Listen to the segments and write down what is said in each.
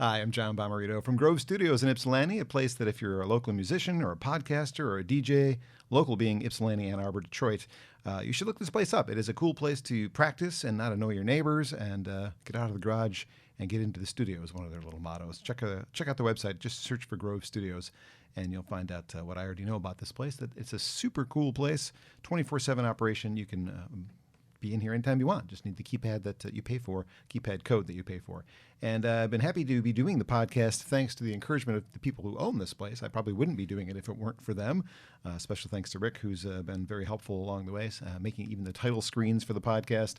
Hi, I'm John Bommarito from Grove Studios in Ypsilanti, a place that if you're a local musician or a podcaster or a DJ, local being Ypsilanti, Ann Arbor, Detroit, you should look this place up. It is a cool place to practice and not annoy your neighbors and get out of the garage and get into the studio is one of their little mottos. Check out the website. Just search for Grove Studios and you'll find out what I already know about this place, that it's a super cool place, 24/7 operation. You can be in here anytime you want. Just need the keypad that you pay for, keypad code that you pay for. And I've been happy to be doing the podcast thanks to the encouragement of the people who own this place. I probably wouldn't be doing it if it weren't for them. Special thanks to Rick, who's been very helpful along the way, making even the title screens for the podcast.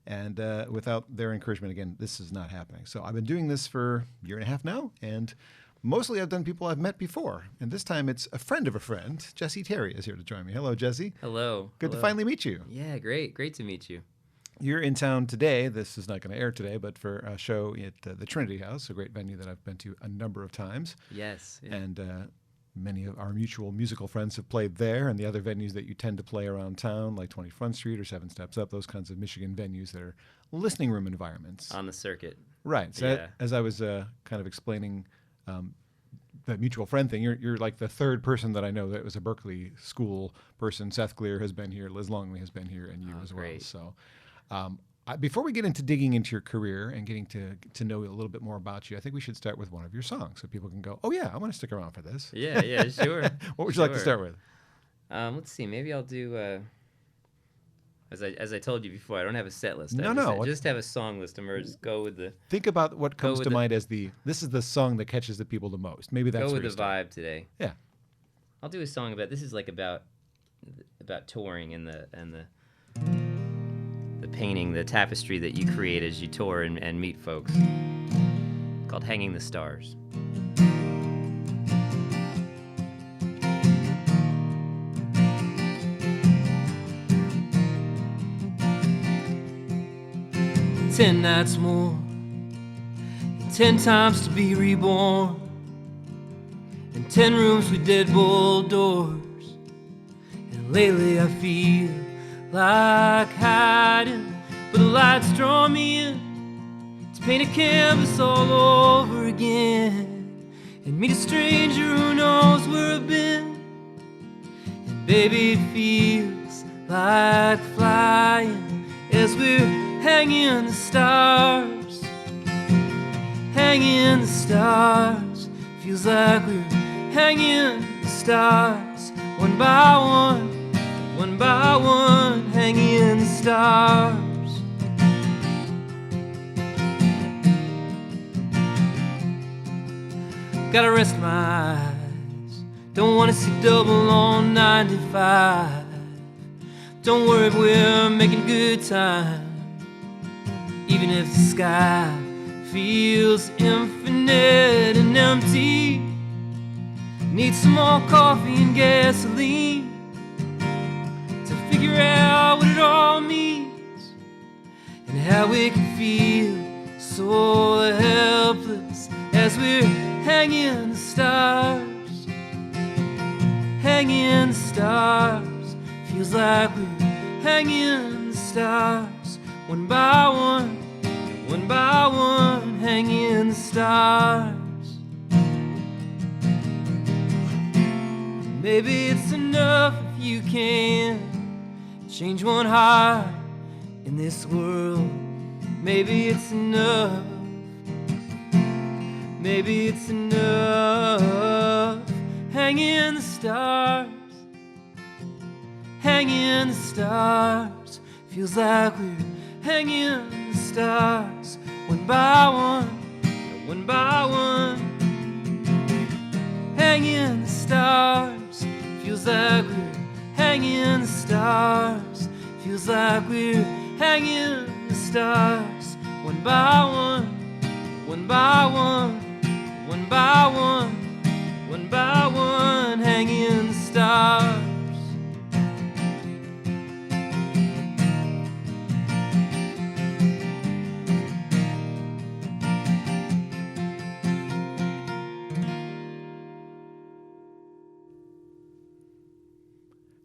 And without their encouragement, again, this is not happening. So I've been doing this for a year and a half now, and mostly I've done people I've met before. And this time it's a friend of a friend. Jesse Terry is here to join me. Hello, Jesse. Hello. Good to finally meet you. Yeah, great. Great to meet you. You're in town today. This is not going to air today, but for a show at the Trinity House, a great venue that I've been to a number of times. Yes. Yeah. And many of our mutual musical friends have played there, and the other venues that you tend to play around town, like 20 Front Street or 7 Steps Up, those kinds of Michigan venues that are listening room environments. On the circuit. Right. So Yeah. as I was kind of explaining that mutual friend thing, you're like the third person that I know that was a Berkeley school person. Seth Clear has been here, Liz Longley has been here, and you as well. Great. So before we get into digging into your career and getting to know a little bit more about you, I think we should start with one of your songs so people can go, oh yeah, I want to stick around for this. Yeah, sure. What would you like to start with? Let's see. Maybe I'll do. As I told you before, I don't have a set list. I just have a song list, and we'll just go with the. Think about what comes to mind as this is the song that catches the people the most. Maybe that's go where with the vibe today. Yeah. I'll do a song about. This is like about touring and the painting, the tapestry that you create as you tour and meet folks. It's called "Hanging the Stars." "10 nights more, and 10 times to be reborn, and 10 rooms with deadbolt doors. And lately I feel like hiding, but the lights draw me in to paint a canvas all over again, and meet a stranger who knows where I've been. And baby, it feels like flying as we're hanging the stars, hanging the stars. Feels like we're hanging the stars, one by one, hanging the stars. Gotta rest my eyes, don't wanna see double on 95. Don't worry, we're making good time, even if the sky feels infinite and empty. Need some more coffee and gasoline to figure out what it all means, and how we can feel so helpless as we're hanging the stars, hanging the stars. Feels like we're hanging the stars, one by one, hanging the stars. Maybe it's enough if you can change one heart in this world. Maybe it's enough. Maybe it's enough. Hanging the stars, hanging the stars. Feels like we're hanging the stars, one by one, hanging the stars. Feels like we're hanging the stars. Feels like we're hanging the stars, one by one, hanging the stars.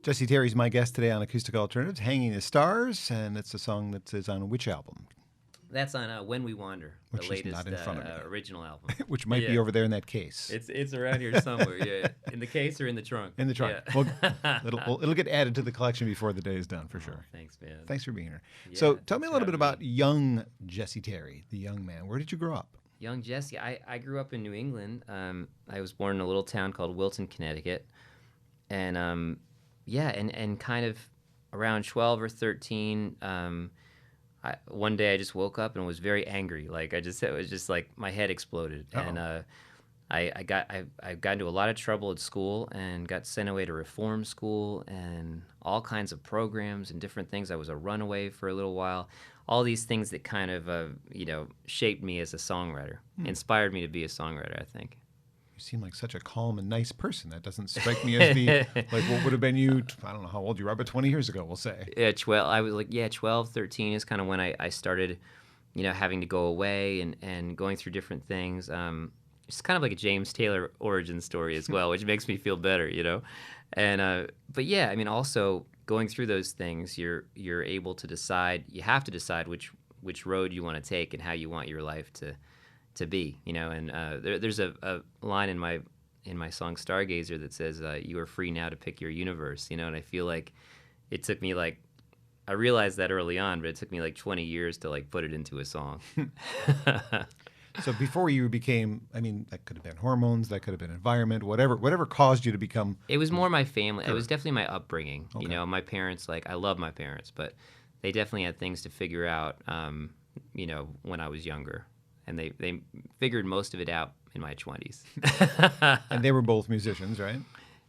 Jesse Terry's my guest today on Acoustic Alternatives, Hanging the Stars, and it's a song that is on which album? That's on When We Wander, Which the is latest not in front of me. original album. Which might be over there in that case. It's around here somewhere. Yeah, in the case or in the trunk. In the trunk. Yeah. Well, it'll get added to the collection before the day is done, for sure. Thanks, man. Thanks for being here. Yeah, So tell thanks me a for little bit having about me. young Jesse Terry, the young man. Where did you grow up? Young Jesse, I grew up in New England. I was born in a little town called Wilton, Connecticut, and and kind of around 12 or 13. One day I just woke up and was very angry. Like it was just like my head exploded. Uh-oh. And I got into a lot of trouble at school and got sent away to reform school and all kinds of programs and different things. I was a runaway for a little while. All these things that kind of shaped me as a songwriter, inspired me to be a songwriter, I think. You seem like such a calm and nice person. That doesn't strike me as the like what would have been you. I don't know how old you are, but 20 years ago, we'll say. Yeah, 12. I was like, 12, 13 is kind of when I started, having to go away and going through different things. It's kind of like a James Taylor origin story as well, which makes me feel better, And but yeah, I mean, also going through those things, you're able to decide. You have to decide which road you want to take and how you want your life to be, And there's a line in my song Stargazer that says, "You are free now to pick your universe," And I feel like it took me I realized that early on, but it took me 20 years to put it into a song. So before you became, I mean, that could have been hormones, that could have been environment, whatever caused you to become. It was more my family. It was definitely my upbringing. Okay. My parents, I love my parents, but they definitely had things to figure out, when I was younger. And they figured most of it out in my 20s. And they were both musicians, right?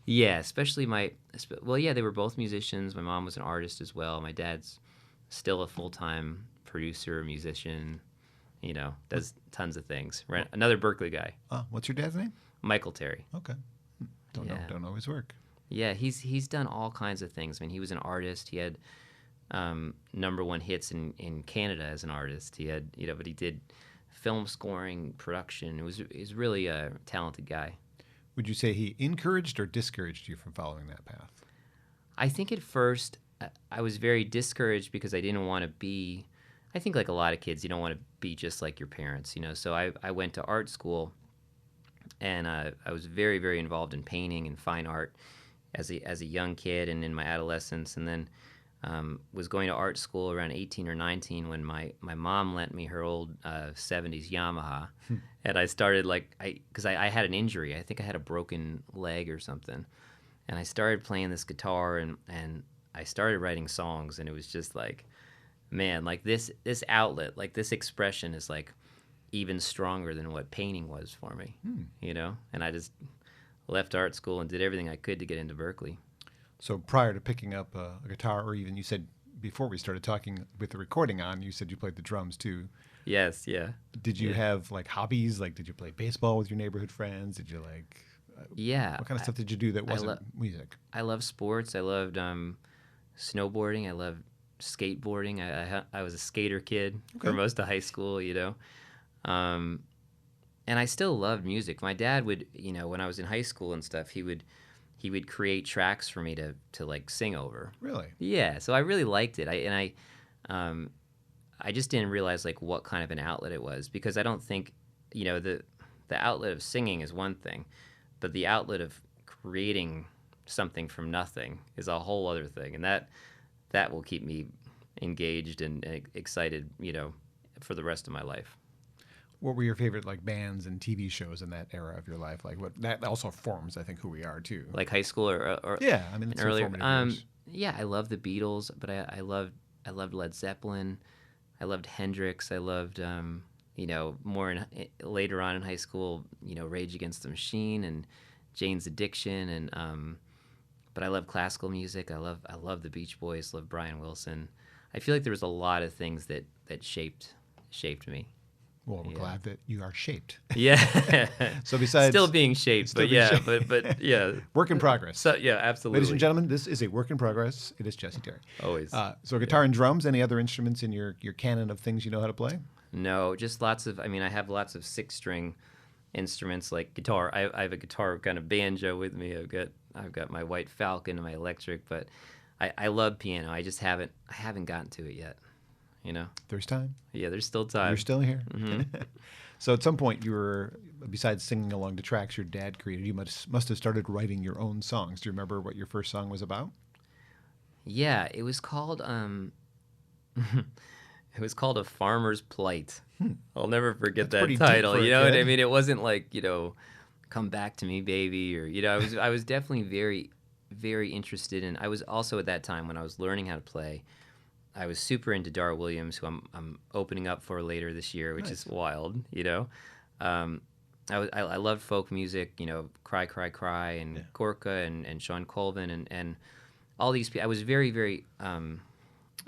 Yeah, especially they were both musicians. My mom was an artist as well. My dad's still a full-time producer, musician, does tons of things. Right? Another Berkeley guy. What's your dad's name? Michael Terry. Okay. Don't know his work. Yeah, he's done all kinds of things. I mean, he was an artist. He had #1 hits in Canada as an artist. He had, but he did film scoring, production. He's really a talented guy. Would you say he encouraged or discouraged you from following that path? I think at first I was very discouraged because I didn't want to be, I think like a lot of kids, you don't want to be just like your parents, So I went to art school, and I was very, very involved in painting and fine art as a young kid and in my adolescence, and then was going to art school around 18 or 19 when my mom lent me her old 70s Yamaha. And I started because I had an injury. I think I had a broken leg or something. And I started playing this guitar and I started writing songs, and it was just man, this outlet, this expression is even stronger than what painting was for me, And I just left art school and did everything I could to get into Berkeley. So prior to picking up a guitar, or even you said before we started talking with the recording on, you said you played the drums too. Yes, yeah. Did you have hobbies? Did you play baseball with your neighborhood friends? Did you Yeah. What kind of stuff did you do that wasn't music? I love sports. I loved snowboarding. I loved skateboarding. I was a skater kid for most of high school, And I still loved music. My dad would, when I was in high school and stuff, he would create tracks for me to sing over. Really? Yeah. So I really liked it. I just didn't realize what kind of an outlet it was, because I don't think, the outlet of singing is one thing, but the outlet of creating something from nothing is a whole other thing, and that will keep me engaged and excited, for the rest of my life. What were your favorite bands and TV shows in that era of your life? What that also forms, I think, who we are too. Like high school or yeah, I mean, it's earlier. years. Yeah, I love the Beatles, but I loved Led Zeppelin. I loved Hendrix. I loved more later on in high school, Rage Against the Machine and Jane's Addiction, and but I love classical music. I love the Beach Boys. Love Brian Wilson. I feel like there was a lot of things that shaped me. Well, we're glad that you are shaped. Yeah. So besides still being shaped, but yeah. Work in progress. So yeah, absolutely. Ladies and gentlemen, this is a work in progress. It is Jesse Terry. Always. So guitar and drums. Any other instruments in your canon of things you know how to play? No, just lots of. I mean, I have lots of 6-string instruments like guitar. I have a guitar kind of banjo with me. I've got my White Falcon and my electric, but I love piano. I haven't gotten to it yet. you know. There's time. Yeah, there's still time. You're still here. Mm-hmm. So at some point, you were, besides singing along to tracks your dad created, you must have started writing your own songs. Do you remember what your first song was about? Yeah, it was called it was called A Farmer's Plight. I'll never forget That's pretty that deep title. for a You know what I kid. mean? It wasn't like, you know, Come Back to Me, Baby, or, you know, I was definitely very, very interested in. I was also at that time when I was learning how to play, I was super into Dar Williams, who I'm opening up for later this year, which Nice. is wild, you know. I loved folk music, you know, Cry, Cry, Cry, and Gorka, and Sean Colvin, and all these people. I was very, very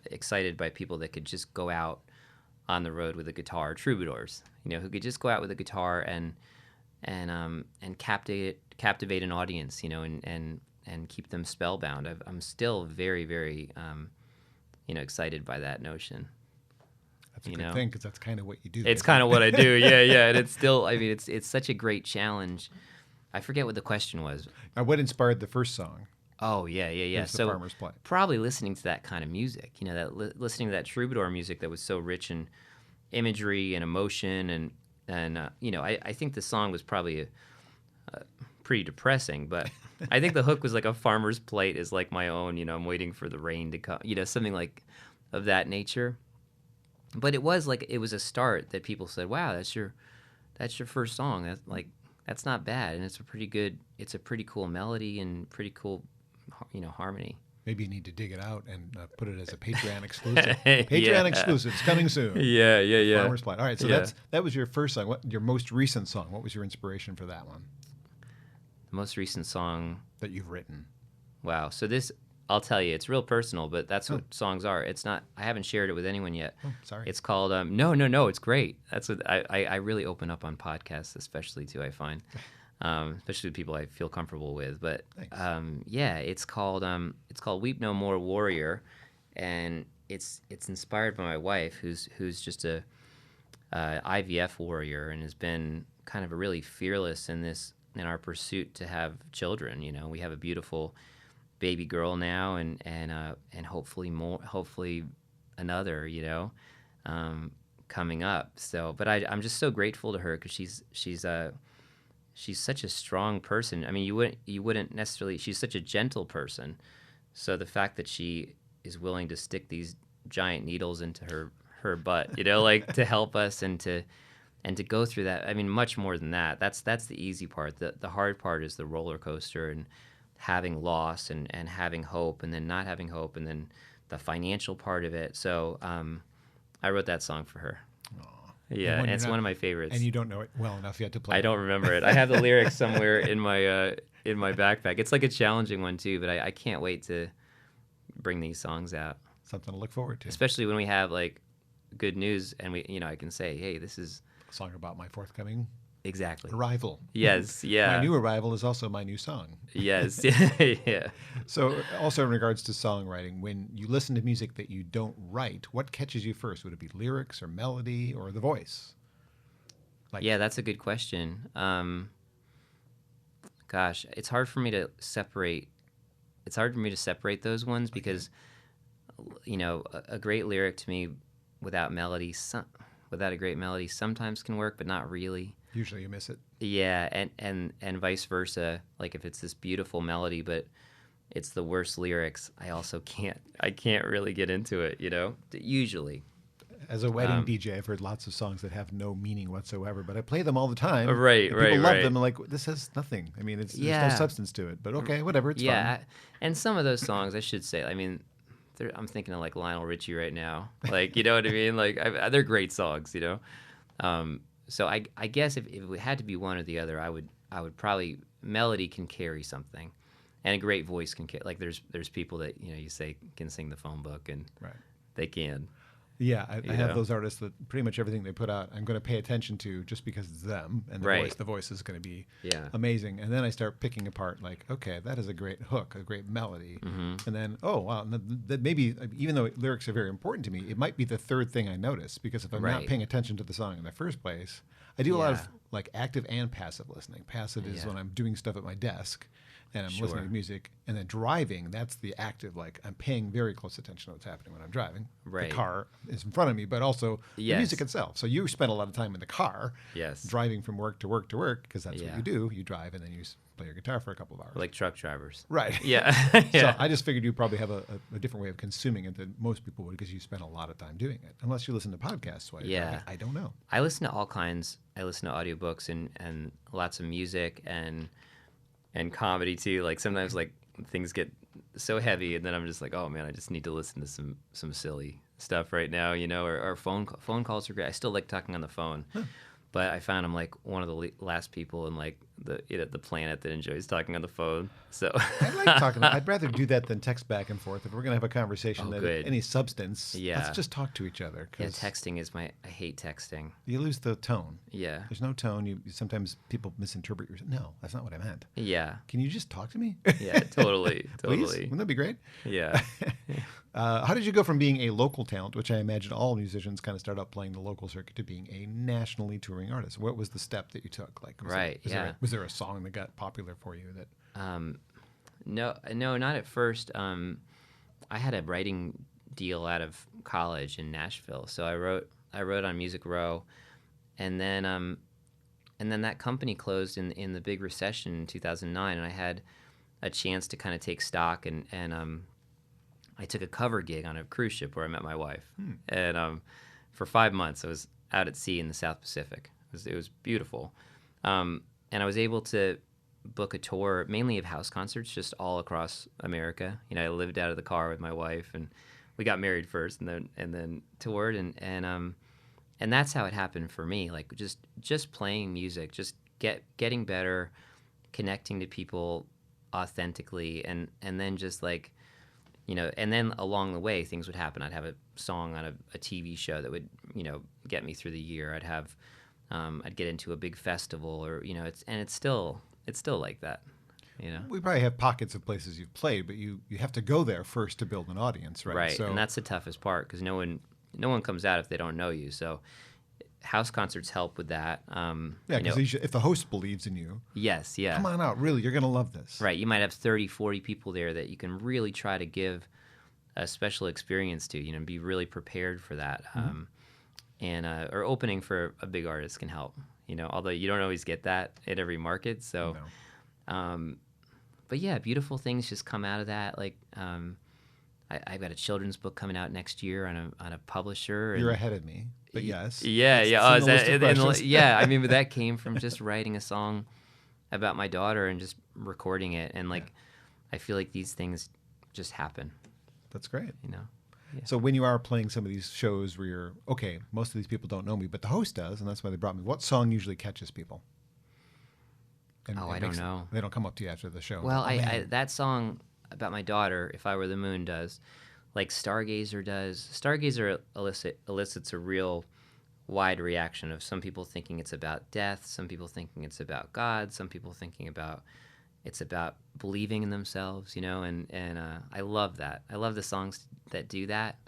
excited by people that could just go out on the road with a guitar, troubadours, you know, who could just go out with a guitar and captivate an audience, you know, and keep them spellbound. I'm still very, very you know, excited by that notion. That's a good thing, because that's kind of what you do. It's kind of what I do, yeah, and it's still, I mean, it's such a great challenge. I forget what the question was. What inspired the first song? Oh, yeah. Here's The Farmer's Plight. Probably listening to that kind of music, you know, that listening to that troubadour music that was so rich in imagery and emotion, and you know, I think the song was probably pretty depressing, but I think the hook was like a farmer's plight is like my own, you know, I'm waiting for the rain to come, you know, something like of that nature. But it was a start that people said, wow, that's your first song. That's not bad, and it's a pretty cool melody and pretty cool, you know, harmony. Maybe you need to dig it out and put it as a Patreon exclusive. Patreon exclusive. It's coming soon. Yeah. Farmer's Plight. All right, so that was your first song. What your most recent song? What was your inspiration for that one The most recent song. that you've written? Wow. So this, I'll tell you, it's real personal, but that's what songs are. It's not. I haven't shared it with anyone yet. Oh, sorry. It's called No. It's great. That's what I really open up on podcasts, especially too. I find, especially with people I feel comfortable with. But yeah, it's called Weep No More, Warrior, and it's inspired by my wife, who's just a IVF warrior and has been kind of a really fearless in our pursuit to have children. You know, we have a beautiful baby girl now, and hopefully another, you know, coming up. So, but I'm just so grateful to her, because she's such a strong person. I mean, you wouldn't necessarily. She's such a gentle person. So the fact that she is willing to stick these giant needles into her butt, you know, like to help us and to go through that. I mean, much more than that. That's the easy part. The hard part is the roller coaster and having loss and having hope, and then not having hope, and then the financial part of it. So I wrote that song for her. Aww. Yeah, and it's one of my favorites. And you don't know it well enough yet to play. I don't remember it. I have the lyrics somewhere in my backpack. It's like a challenging one too, but I can't wait to bring these songs out. Something to look forward to. Especially when we have like good news, and I can say, hey, this is a song about my forthcoming exactly arrival. Yes, yeah. My new arrival is also my new song. Yes, yeah. So, also in regards to songwriting, when you listen to music that you don't write, what catches you first? Would it be lyrics or melody or the voice? Yeah, that's a good question. Gosh, it's hard for me to separate. It's hard for me to separate those ones because, you know, a great lyric to me without melody, without a great melody, sometimes can work, but not really. Usually you miss it. Yeah, and vice versa. Like if it's this beautiful melody, but it's the worst lyrics, I also can't really get into it, you know, usually. As a wedding DJ, I've heard lots of songs that have no meaning whatsoever, but I play them all the time. Right. People love them. I'm like, this has nothing. I mean, there's no substance to it, but okay, whatever, it's fun. And some of those songs, I should say, I mean, I'm thinking of like Lionel Richie right now. Like, you know what I mean? Like, they're great songs, you know? So I guess if it had to be one or the other, I would probably, melody can carry something, and a great voice can carry. Like there's people that, you know, you say can sing the phone book, and they can. Yeah, I have those artists that pretty much everything they put out, I'm going to pay attention to just because it's them, and the voice is going to be amazing. And then I start picking apart, like, okay, that is a great hook, a great melody. And then, oh, wow, that maybe, even though lyrics are very important to me, it might be the third thing I notice, because if I'm not paying attention to the song in the first place, I do a lot of like active and passive listening. Passive is when I'm doing stuff at my desk and I'm listening to music. And then driving, that's the active, like I'm paying very close attention to what's happening when I'm driving. Right. The car is in front of me, but also the music itself. So you spend a lot of time in the car driving from work to work to work, because that's what you do. You drive and then you play your guitar for a couple of hours. Like truck drivers. Right. Yeah. So I just figured you probably have a different way of consuming it than most people would, because you spend a lot of time doing it. Unless you listen to podcasts while you're driving. I don't know. I listen to all kinds. I listen to audiobooks and lots of music and comedy too. Like sometimes like things get so heavy and then I'm just like, oh man, I just need to listen to some silly stuff right now, you know, or phone calls are great. I still like talking on the phone. But I found I'm like one of the last people in like the planet that enjoys talking on the phone. So I like talking. I'd rather do that than text back and forth. If we're gonna have a conversation any substance, let's just talk to each other. Yeah, texting is I hate texting. You lose the tone. Yeah, there's no tone. You sometimes people misinterpret yourself. No, that's not what I meant. Yeah. Can you just talk to me? Yeah, totally. Please? Wouldn't that be great? Yeah. How did you go from being a local talent, which I imagine all musicians kind of start out playing the local circuit, to being a nationally touring artist? What was the step that you took? Like, was there a song that got popular for you that? No, not at first. I had a writing deal out of college in Nashville, so I wrote on Music Row, and then that company closed in the big recession in 2009, and I had a chance to kind of take stock and I took a cover gig on a cruise ship where I met my wife, and for 5 months I was out at sea in the South Pacific. It was beautiful, and I was able to book a tour mainly of house concerts just all across America. You know, I lived out of the car with my wife, and we got married first, and then toured, and that's how it happened for me. Like just playing music, just getting better, connecting to people authentically, and then just like. You know, and then along the way, things would happen. I'd have a song on a TV show that would, you know, get me through the year. I'd get into a big festival, or you know, it's still like that. You know, we probably have pockets of places you've played, but you have to go there first to build an audience, right? Right, and that's the toughest part because no one comes out if they don't know you. So house concerts help with that. Because if the host believes in you, come on out. Really, you're going to love this. Right. You might have 30, 40 people there that you can really try to give a special experience to, you know, be really prepared for that. Or opening for a big artist can help, you know, although you don't always get that at every market. So, but yeah, beautiful things just come out of that. Like, I've got a children's book coming out next year on a publisher. You're ahead of me, but yes. Yeah. I mean, but that came from just writing a song about my daughter and just recording it. And like, I feel like these things just happen. That's great. You know? Yeah. So when you are playing some of these shows where you're, okay, most of these people don't know me, but the host does, and that's why they brought me. What song usually catches people? I don't know. They don't come up to you after the show. Well, that song about my daughter, If I Were the Moon, does, like Stargazer does. Stargazer elicits a real wide reaction of some people thinking it's about death, some people thinking it's about God, some people thinking it's about believing in themselves, you know, and I love that. I love the songs that do that,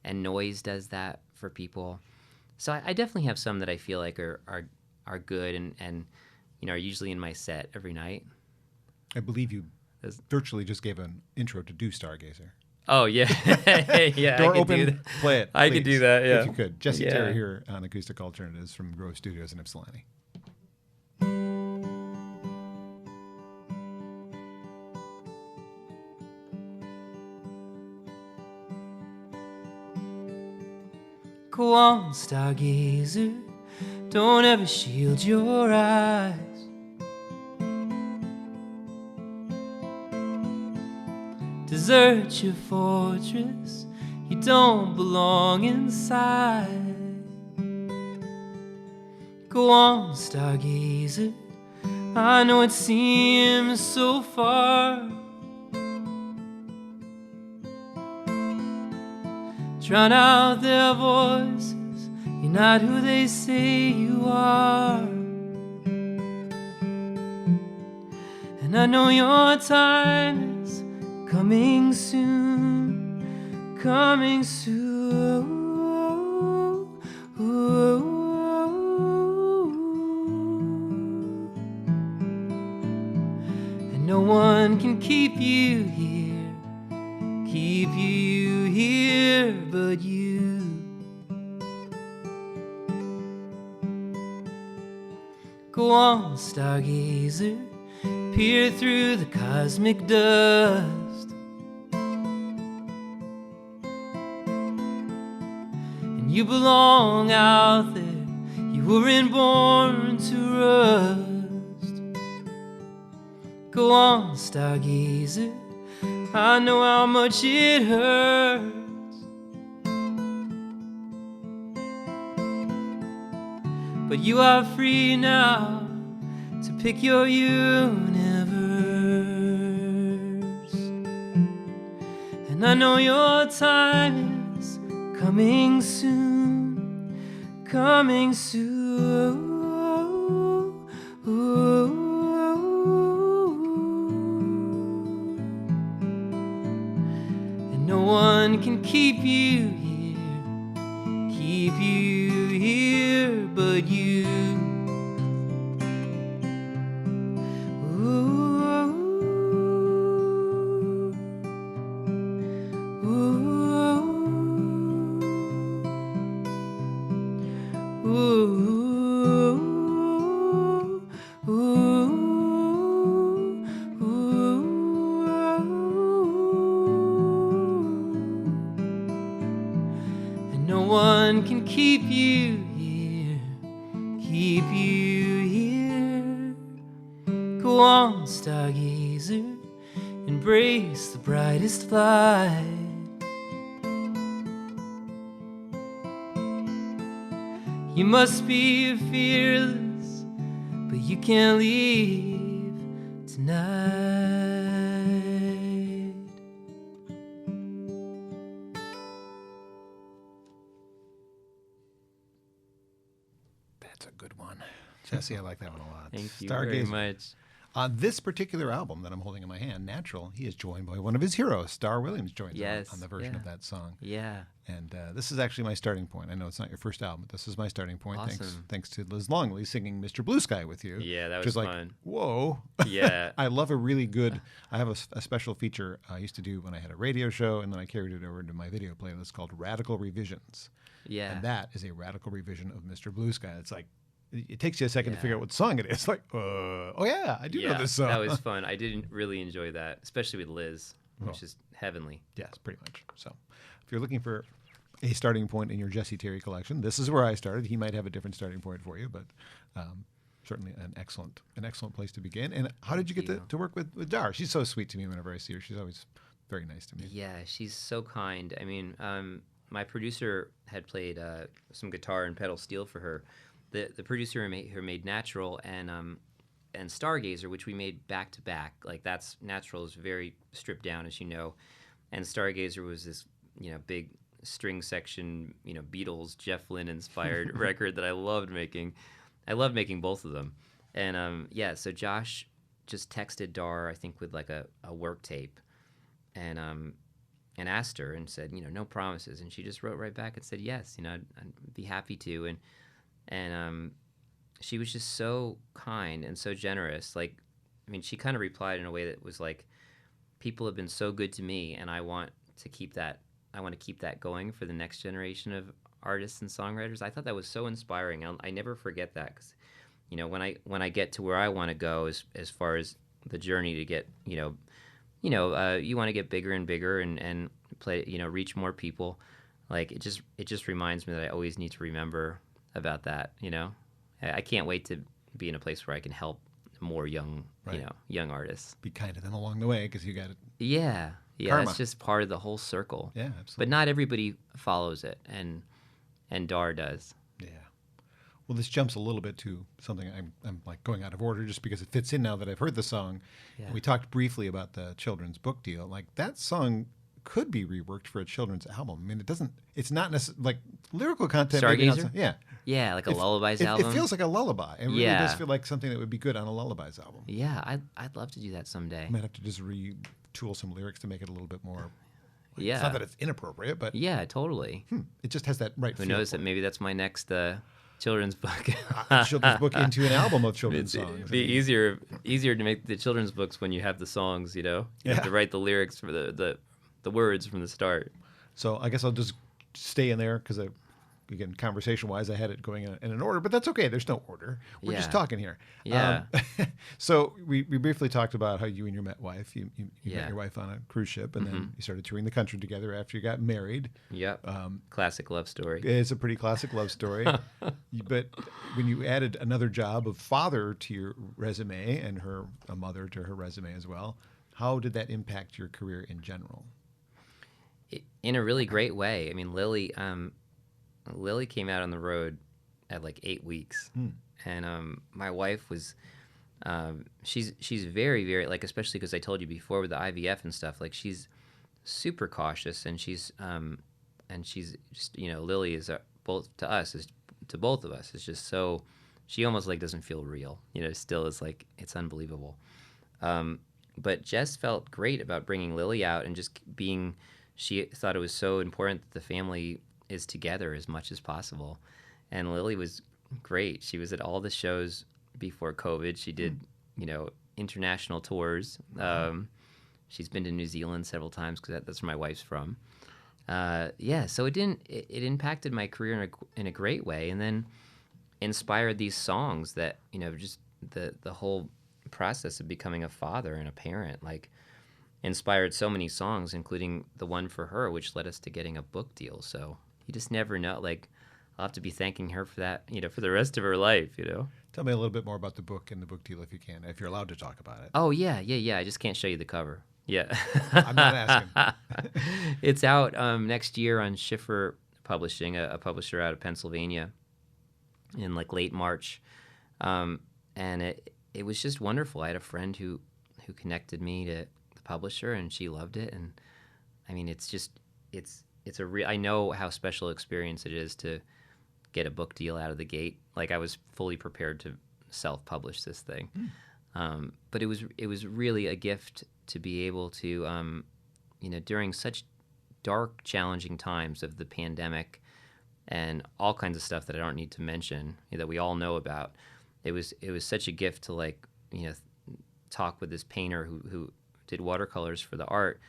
and Noise does that for people. So I definitely have some that I feel like are good and you know, are usually in my set every night. I believe you virtually just gave an intro to Do Stargazer. Oh, yeah. Yeah, Door open, play it. I could do that, yeah. If you could. Jesse Terry here on Acoustic Alternatives from Grove Studios in Ypsilanti. Go on, stargazer, don't ever shield your eyes. Desert your fortress, you don't belong inside. Go on, stargazer, I know it seems so far. Drown out their voices, you're not who they say you are. And I know your time is coming soon, coming soon. no one can keep you here but you. Go on, stargazer, peer through the cosmic dust, and you belong out there. You weren't born to rust. Go on, stargazer, I know how much it hurts, but you are free now to pick your universe. And I know your time is coming soon, coming soon. And no one can keep you here but you. And no one can keep you here. Go on, stargazer, embrace the brightest light. You must be fearless, but you can't leave tonight. That's a good one. Jesse, I like that one a lot. Thank you very much. On this particular album that I'm holding in my hand, Natural, he is joined by one of his heroes. Star Williams joins him on the version of that song. Yeah. And this is actually my starting point. I know it's not your first album, but this is my starting point. Awesome. Thanks to Liz Longley singing Mr. Blue Sky with you. Yeah, that which was like, fun. Whoa. Yeah. I love a really good, I have a special feature I used to do when I had a radio show, and then I carried it over into my video playlist called Radical Revisions. Yeah. And that is a radical revision of Mr. Blue Sky. It's like, it takes you a second to Yeah. figure out what song it is. Like, oh yeah, I do know this song. That was fun. I didn't really enjoy that, especially with Liz, which is heavenly. Yes, pretty much. So if you're looking for a starting point in your Jesse Terry collection, this is where I started. He might have a different starting point for you, but certainly an excellent place to begin. And how did you get to work with Dar? She's so sweet to me whenever I see her. She's always very nice to me. Yeah, she's so kind. I mean, my producer had played some guitar and pedal steel for her. The producer who made Natural and Stargazer, which we made back to back. Like that's Natural is very stripped down, as you know, and Stargazer was this big string section, Beatles, Jeff Lynne inspired record that I loved making. I loved making both of them, and so Josh just texted Dar, I think, with like a work tape, and asked her and said, no promises, and she just wrote right back and said yes, I'd be happy to, and she was just so kind and so generous. Like, I mean, she kind of replied in a way that was like, people have been so good to me, and I want to keep that. I want to keep that going for the next generation of artists and songwriters. I thought that was so inspiring. I never forget that because, when I get to where I want to go as far as the journey to get, you want to get bigger and bigger and play, reach more people. Like it just reminds me that I always need to remember about that. I can't wait to be in a place where I can help more young, young artists. Be kind to them along the way because you got it. Yeah. Yeah, Karma. that's just part of the whole circle. Yeah, absolutely. But not everybody follows it, and Dar does. Yeah. Well, this jumps a little bit to something I'm like going out of order just because it fits in now that I've heard the song. Yeah. And we talked briefly about the children's book deal. Like that song could be reworked for a children's album. I mean, it's not necessarily like lyrical content. Stargazer? Yeah. Yeah, like a Lullabies album. It feels like a lullaby. It really does feel like something that would be good on a Lullabies album. Yeah, I'd love to do that someday. I might have to just retool some lyrics to make it a little bit more. Yeah. It's not that it's inappropriate, but yeah, totally. it just has that right Who feel knows for that it. maybe that's my next children's book. A children's book into an album of children's songs. It'd be easier to make the children's books when you have the songs. You have to write the lyrics for the words from the start. So I guess I'll just stay in there because again, conversation-wise, I had it going in an order, but that's okay. There's no order. We're just talking here. Yeah. So we briefly talked about how you and your wife, you met your wife on a cruise ship, and then you started touring the country together after you got married. Yep. Classic love story. It's a pretty classic love story. But when you added another job of father to your resume and a mother to her resume as well, how did that impact your career in general? In a really great way. I mean, Lily came out on the road at like 8 weeks, and my wife was, she's very, very, like, especially because I told you before with the IVF and stuff, like she's super cautious, and she's just, Lily is both to us, is to both of us, is just so, she almost like doesn't feel real, still is like, it's unbelievable. But Jess felt great about bringing Lily out and just being, she thought it was so important that the family is together as much as possible. And Lily was great. She was at all the shows before COVID. She did, international tours. She's been to New Zealand several times because that's where my wife's from. So it impacted my career in a great way, and then inspired these songs that, just the whole process of becoming a father and a parent, like, inspired so many songs, including the one for her, which led us to getting a book deal. So you just never know. Like, I'll have to be thanking her for that, for the rest of her life, Tell me a little bit more about the book and the book deal if you can, if you're allowed to talk about it. Oh, yeah. I just can't show you the cover. Yeah. I'm not asking. It's out next year on Schiffer Publishing, a publisher out of Pennsylvania, in like late March. And it was just wonderful. I had a friend who connected me to the publisher, and she loved it. And I mean, it's a real, I know how special experience it is to get a book deal out of the gate. Like, I was fully prepared to self-publish this thing. But it was really a gift to be able to, during such dark, challenging times of the pandemic and all kinds of stuff that I don't need to mention, that we all know about. It was such a gift to, like, talk with this painter who did watercolors for the art,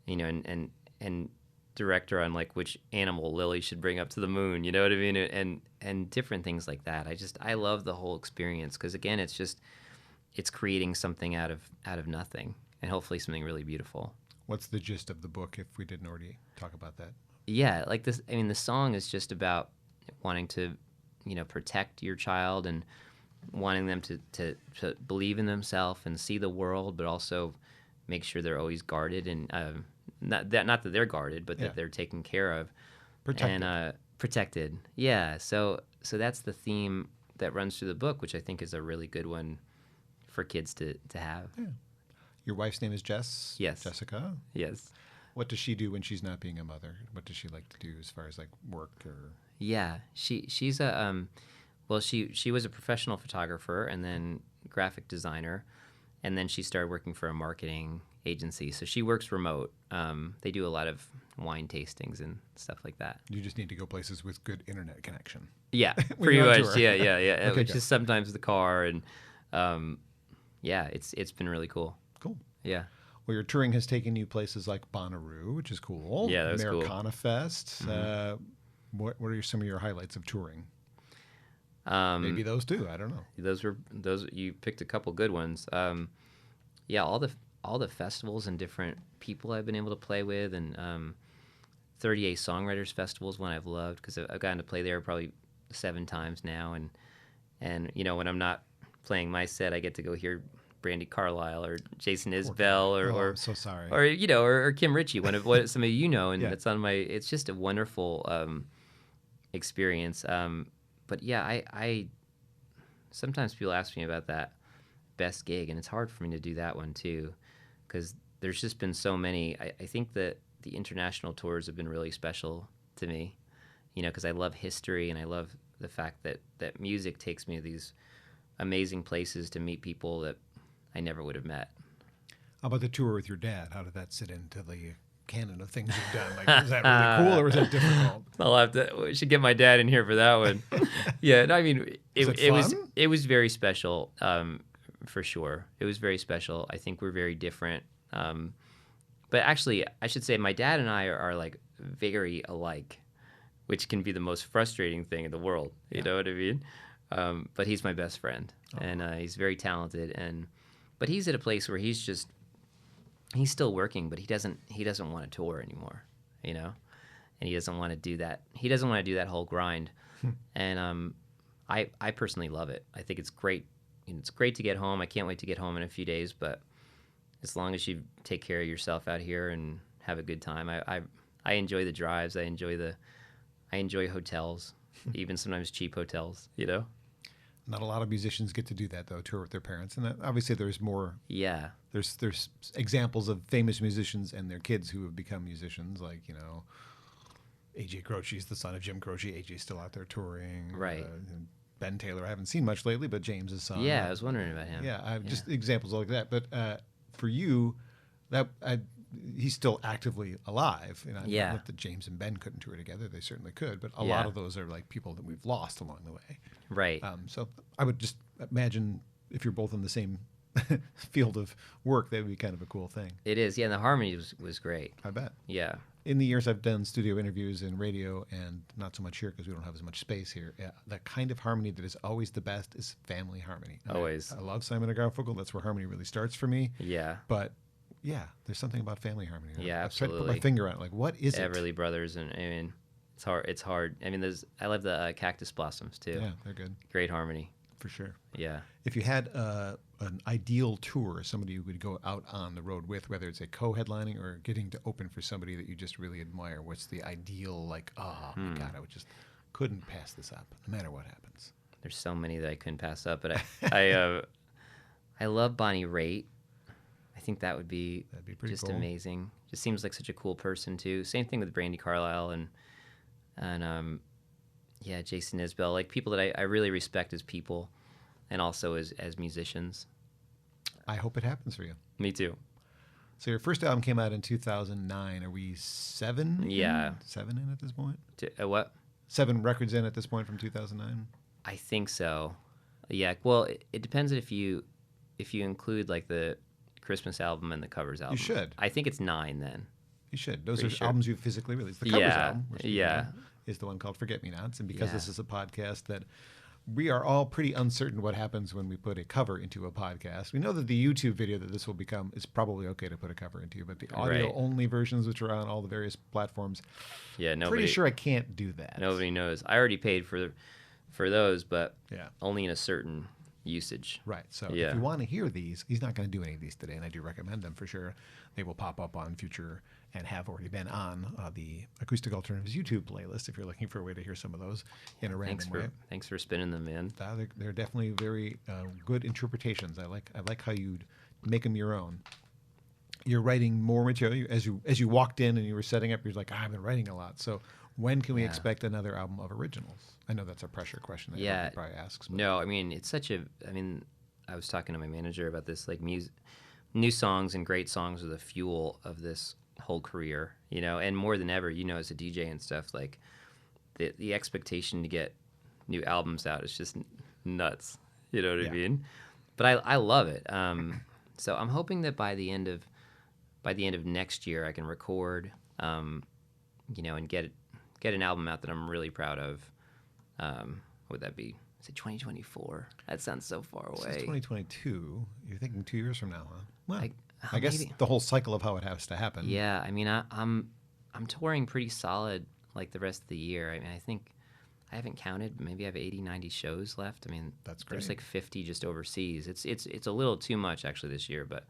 and director on, like, which animal Lily should bring up to the moon, you know what I mean? And different things like that. I love the whole experience, because again, it's creating something out of nothing, and hopefully something really beautiful. What's the gist of the book, if we didn't already talk about that? Yeah, like this, I mean, the song is just about wanting to, protect your child and wanting them to believe in themselves and see the world, but also make sure they're always guarded, and not that they're guarded, but that they're taken care of. Protected. And protected. Yeah. So that's the theme that runs through the book, which I think is a really good one for kids to have. Yeah. Your wife's name is Jess? Yes. Jessica? Yes. What does she do when she's not being a mother? What does she like to do as far as, like, work or? Yeah. She's a she was a professional photographer and then graphic designer, and then she started working for a marketing agency. So she works remote. They do a lot of wine tastings and stuff like that. You just need to go places with good internet connection. Yeah, pretty much. Yeah. Okay, Which is sometimes the car, and it's been really cool. Cool. Yeah. Well, your touring has taken you places like Bonnaroo, which is cool. Yeah, that was cool. Americana Fest. Mm-hmm. What are some of your highlights of touring? Maybe those too. I don't know. Those you picked a couple good ones. All the festivals and different people I've been able to play with, and 38 Songwriters Festival is one I've loved, because I've gotten to play there probably 7 times now, and when I'm not playing my set, I get to go hear Brandy Carlisle or Jason Isbell or I'm so sorry, or Kim Ritchie, one of what some of and yeah. that's on my. It's just a wonderful experience. But yeah, I sometimes people ask me about that best gig, and it's hard for me to do that one too, because there's just been so many. I think that the international tours have been really special to me, because I love history, and I love the fact that music takes me to these amazing places to meet people that I never would have met. How about the tour with your dad? How did that sit into the canon of things you've done? Like, is that really cool or is that difficult? We should get my dad in here for that one. Yeah, no, I mean, it was very special, for sure. It was very special. I think we're very different. But actually, I should say my dad and I are like very alike, which can be the most frustrating thing in the world. You know what I mean? But he's my best friend, and he's very talented. But he's at a place where he's still working, but he doesn't want to tour anymore, you know, and he doesn't want to do that. He doesn't want to do that whole grind, and I personally love it. I think it's great. You know, it's great to get home. I can't wait to get home in a few days, but as long as you take care of yourself out here and have a good time, I enjoy the drives. I enjoy hotels, even sometimes cheap hotels, you know. Not a lot of musicians get to do that, though, tour with their parents. And that, obviously there's more. Yeah. There's examples of famous musicians and their kids who have become musicians, like, you know, A.J. Croce's the son of Jim Croce. A.J.'s still out there touring. Right. Ben Taylor, I haven't seen much lately, but James's son. Yeah, I was wondering about him. Yeah, just examples like that. But for you, he's still actively alive. And not that James and Ben couldn't tour together. They certainly could. But a lot of those are like people that we've lost along the way. Right. So I would just imagine if you're both in the same field of work, that would be kind of a cool thing. It is. Yeah, and the harmony was great. I bet. Yeah. In the years I've done studio interviews and radio, and not so much here because we don't have as much space here, the kind of harmony that is always the best is family harmony. Always. I love Simon and Garfunkel. That's where harmony really starts for me. Yeah. But yeah, there's something about family harmony. Yeah, I've tried to absolutely. put my finger on it. Like, what is it? Everly Brothers, and I mean, it's hard. I mean, I love the Cactus Blossoms too. Yeah, they're good. Great harmony. For sure. Yeah. If you had an ideal tour, somebody you would go out on the road with, whether it's a co-headlining or getting to open for somebody that you just really admire, what's the ideal, like, oh my God, couldn't pass this up, no matter what happens? There's so many that I couldn't pass up, but I love Bonnie Raitt. I think that'd be pretty just cool. Amazing. Just seems like such a cool person too. Same thing with Brandi Carlile and Jason Isbell, like people that I really respect as people, and also as musicians. I hope it happens for you. Me too. So your first album came out in 2009. Are we 7? Yeah. 7 in at this point? What? 7 records in at this point from 2009? I think so. Yeah. Well, it depends if you include like the Christmas album and the covers album. You should. I think it's 9 then. You should. Those are albums you've physically released. The covers album, which is the one called Forget Me Nots. And because this is a podcast that we are all pretty uncertain what happens when we put a cover into a podcast. We know that the YouTube video that this will become is probably okay to put a cover into, but the audio-only versions, which are on all the various platforms, pretty sure I can't do that. Nobody knows. I already paid for those, but only in a certain usage. Right. So if you want to hear these, he's not going to do any of these today, and I do recommend them for sure. They will pop up on future and have already been on the Acoustic Alternatives YouTube playlist if you're looking for a way to hear some of those in a random way. Thanks for spinning them, man. They're definitely very good interpretations. I like how you make them your own. You're writing more material. As you walked in and you were setting up, you're like, I've been writing a lot. So when can we expect another album of originals? I know that's a pressure question that everybody probably asks. But. No, I mean, I was talking to my manager about this, like new songs and great songs are the fuel of this whole career, you know, and more than ever, you know, as a DJ and stuff, like the expectation to get new albums out is just nuts, you know what I mean? But I love it. So I'm hoping that by the end of next year, I can record, you know, and get an album out that I'm really proud of. What would that be? Is it 2024? That sounds so far away. It's 2022. You're thinking 2 years from now, huh? Well, I maybe. guess the whole cycle of how it has to happen. Yeah, I mean, I'm touring pretty solid like the rest of the year. I mean, I think I haven't counted, but maybe I have 80, 90 shows left. I mean, that's great. There's like 50 just overseas. It's a little too much actually this year, but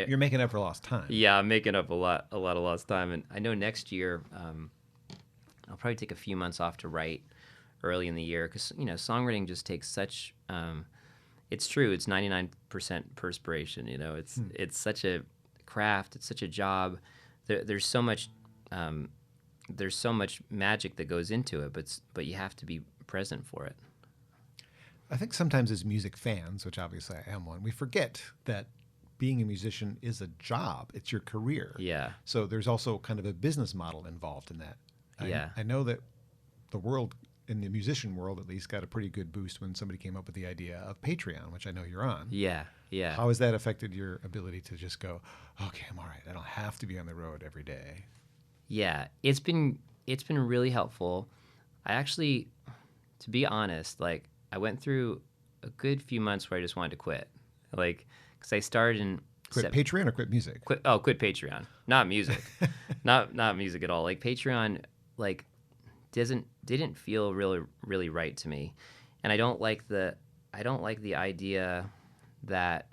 you're making up for lost time. Yeah, I'm making up a lot of lost time, and I know next year I'll probably take a few months off to write early in the year because you know songwriting just takes such. It's true. It's 99% perspiration. You know, it's such a craft. It's such a job. There's so much. There's so much magic that goes into it, but you have to be present for it. I think sometimes as music fans, which obviously I am one, we forget that being a musician is a job. It's your career. Yeah. So there's also kind of a business model involved in that. Yeah. I know that the world, in the musician world at least, got a pretty good boost when somebody came up with the idea of Patreon, which I know you're on. Yeah. Yeah. How has that affected your ability to just go, okay, I'm all right. I don't have to be on the road every day? Yeah. It's been really helpful. I actually, to be honest, like I went through a good few months where I just wanted to quit. Like, because I started in Quit Patreon or quit music? quit Patreon, not music, not music at all. Like Patreon, like didn't feel really right to me, and I don't like the idea that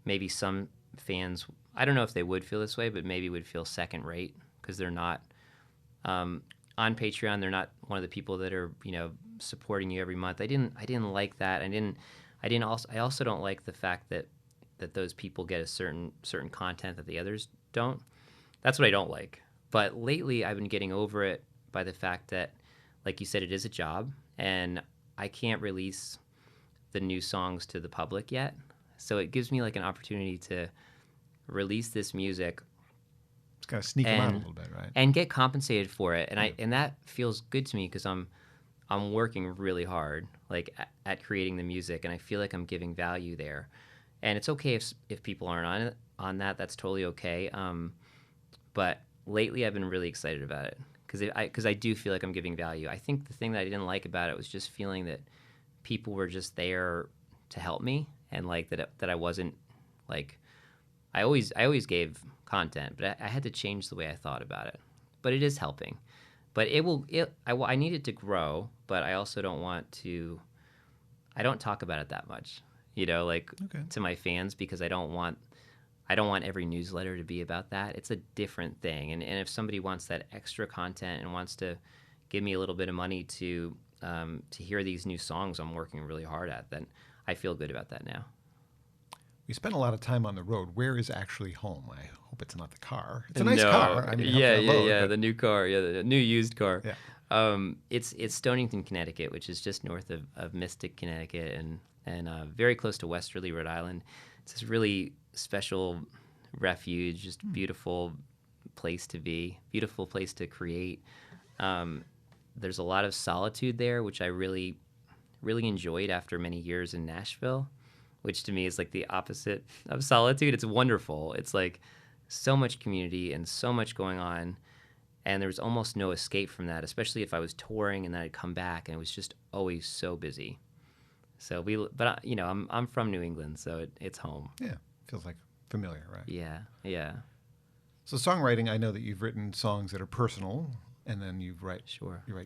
maybe some fans, I don't know if they would feel this way, but maybe would feel second rate because they're not on Patreon. They're not one of the people that are supporting you every month. I didn't like that. I also don't like the fact that those people get a certain content that the others don't. That's what I don't like. But lately I've been getting over it by the fact that, like you said, it is a job and I can't release the new songs to the public yet. So it gives me like an opportunity to release this music. It's got to sneak them out a little bit, right? And get compensated for it. And and that feels good to me because I'm working really hard like at creating the music, and I feel like I'm giving value there. And it's okay if people aren't on that. That's totally okay. But lately, I've been really excited about it because I do feel like I'm giving value. I think the thing that I didn't like about it was just feeling that people were just there to help me, and like that I wasn't like I always gave content, but I had to change the way I thought about it. But it is helping. But I need it to grow, but I also don't want to. I don't talk about it that much. To my fans, because I don't want every newsletter to be about that. It's a different thing. And if somebody wants that extra content and wants to give me a little bit of money to hear these new songs I'm working really hard at, then I feel good about that now. We spend a lot of time on the road. Where is actually home? I hope it's not the car. It's a nice car. I mean, the new car. Yeah, the new used car. Yeah. It's Stonington, Connecticut, which is just north of Mystic, Connecticut, and very close to Westerly, Rhode Island. It's this really special refuge, just beautiful place to be, beautiful place to create. There's a lot of solitude there, which I really, really enjoyed after many years in Nashville, which to me is like the opposite of solitude. It's wonderful. It's like so much community and so much going on, and there was almost no escape from that, especially if I was touring and then I'd come back and it was just always so busy. So I'm from New England, so it's home. Yeah, feels like familiar, right? Yeah, yeah. So songwriting, I know that you've written songs that are personal, and then you write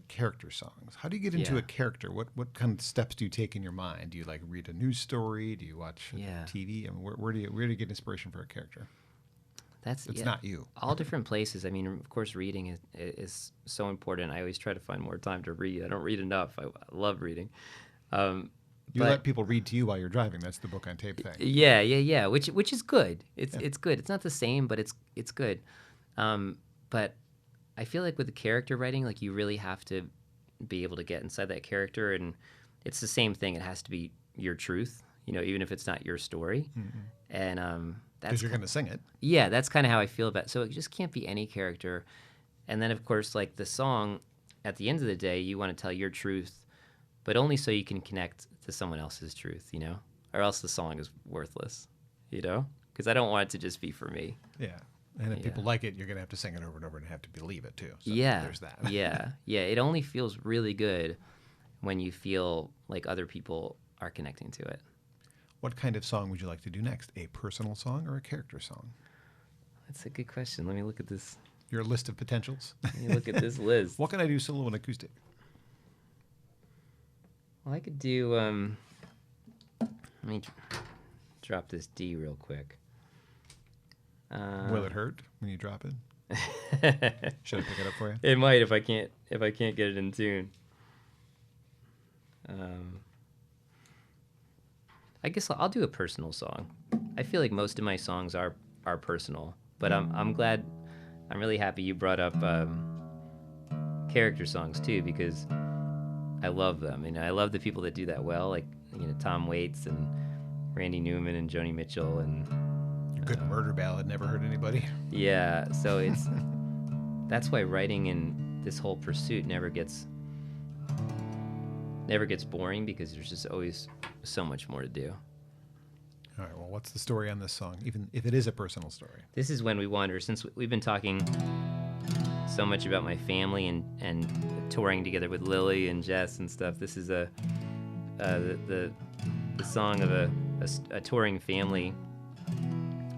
character songs. How do you get into a character? What kind of steps do you take in your mind? Do you like read a news story? Do you watch TV? I mean, where do you get inspiration for a character? It's not you. All different places. I mean, of course, reading is so important. I always try to find more time to read. I don't read enough. I love reading. You let people read to you while you're driving. That's the book on tape thing. Yeah. Which is good. It's good. It's not the same, but it's good. But I feel like with the character writing, like you really have to be able to get inside that character, and it's the same thing. It has to be your truth, even if it's not your story. Mm-hmm. And that's because you're going to sing it. Yeah, that's kind of how I feel about it. So it just can't be any character. And then of course, like the song, at the end of the day, you want to tell your truth, but only so you can connect to someone else's truth, or else the song is worthless, because I don't want it to just be for me. Yeah. And if people like it, you're going to have to sing it over and over and have to believe it too. So there's that. Yeah. It only feels really good when you feel like other people are connecting to it. What kind of song would you like to do next? A personal song or a character song? That's a good question. Let me look at this. Your list of potentials? Let me look at this list. What can I do solo and acoustic? Well, I could do, let me drop this D real quick. Will it hurt when you drop it? Should I pick it up for you? It might if I can't get it in tune. I guess I'll do a personal song. I feel like most of my songs are personal, but I'm glad, I'm really happy you brought up character songs too, because I love them. I love the people that do that well, like Tom Waits and Randy Newman and Joni Mitchell and good murder ballad never hurt anybody. Yeah, so it's that's why writing in this whole pursuit never gets boring, because there's just always so much more to do. All right, well, what's the story on this song, even if it is a personal story? This is When We Wander. Since we've been talking so much about my family and touring together with Lily and Jess and stuff, this is the song of a touring family.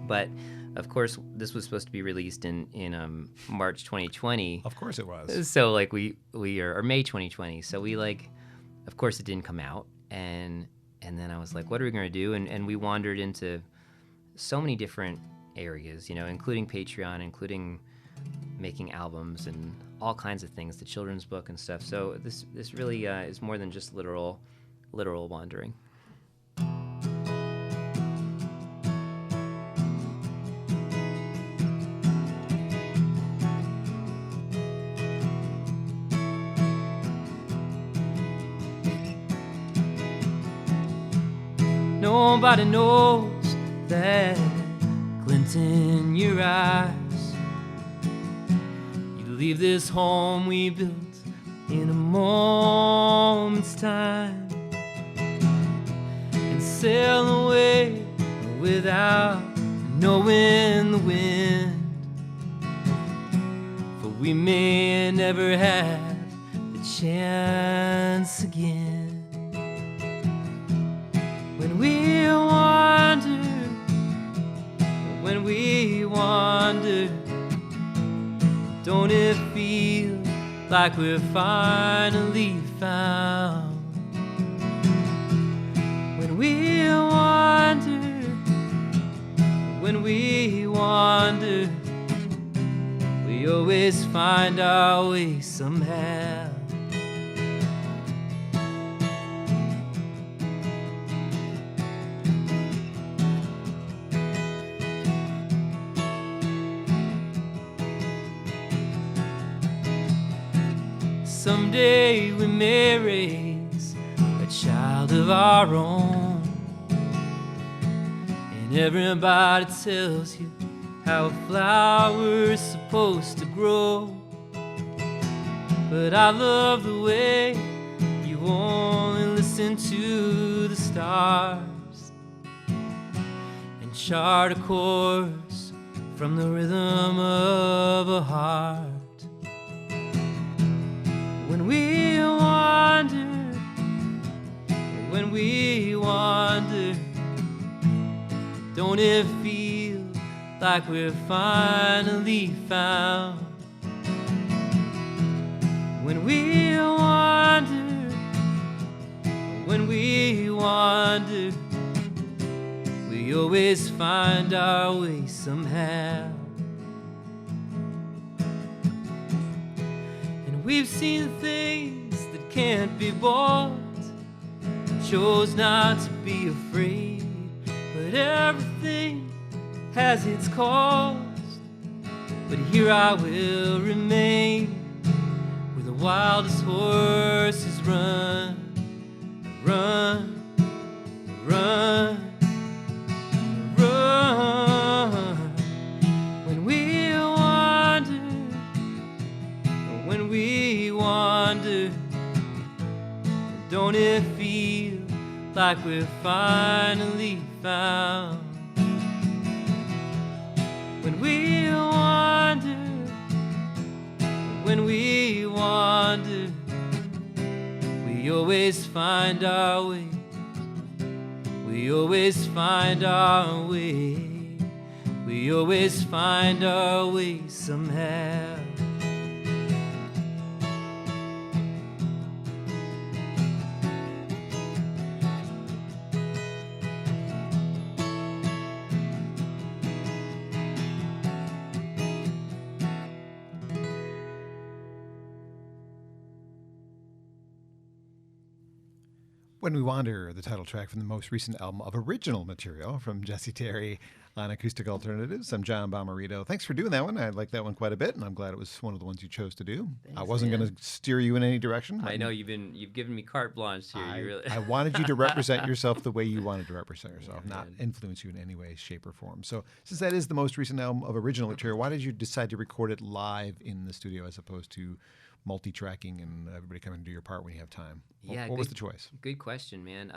But of course, this was supposed to be released in March 2020. Of course it was. So like we are, or May 2020. So we like, of course it didn't come out, and then I was like, what are we gonna do? And we wandered into so many different areas, you know, including Patreon, including making albums and all kinds of things, the children's book and stuff. So this really is more than just literal wandering. Nobody knows that glint in your eyes. You leave this home we built in a moment's time and sail away without knowing the wind. For we may never have the chance again. When we wander, don't it feel like we're finally found? When we wander, we always find our way somehow. Someday we may raise a child of our own, and everybody tells you how a flower's supposed to grow. But I love the way you only listen to the stars and chart a course from the rhythm of a heart. When we wander, don't it feel like we're finally found? When we wander, we always find our way somehow. We've seen things that can't be bought, chose not to be afraid, but everything has its cost. But here I will remain, where the wildest horses run, run, run, run. When we wander, don't it feel like we're finally found? When we wander, we always find our way. We always find our way. We always find our way somehow. When We Wander, the title track from the most recent album of original material from Jesse Terry. on Acoustic Alternatives. I'm John Bommarito. Thanks for doing that one. I like that one quite a bit, and I'm glad it was one of the ones you chose to do. Thanks, I wasn't going to steer you in any direction. I know you've given me carte blanche here. I wanted you to represent yourself the way you wanted to represent yourself, Yeah, not man. influence you in any way, shape, or form. So, since that is the most recent album of original material, why did you decide to record it live in the studio as opposed to multi-tracking and everybody coming to do your part when you have time? Yeah, What was the choice? Good question, man.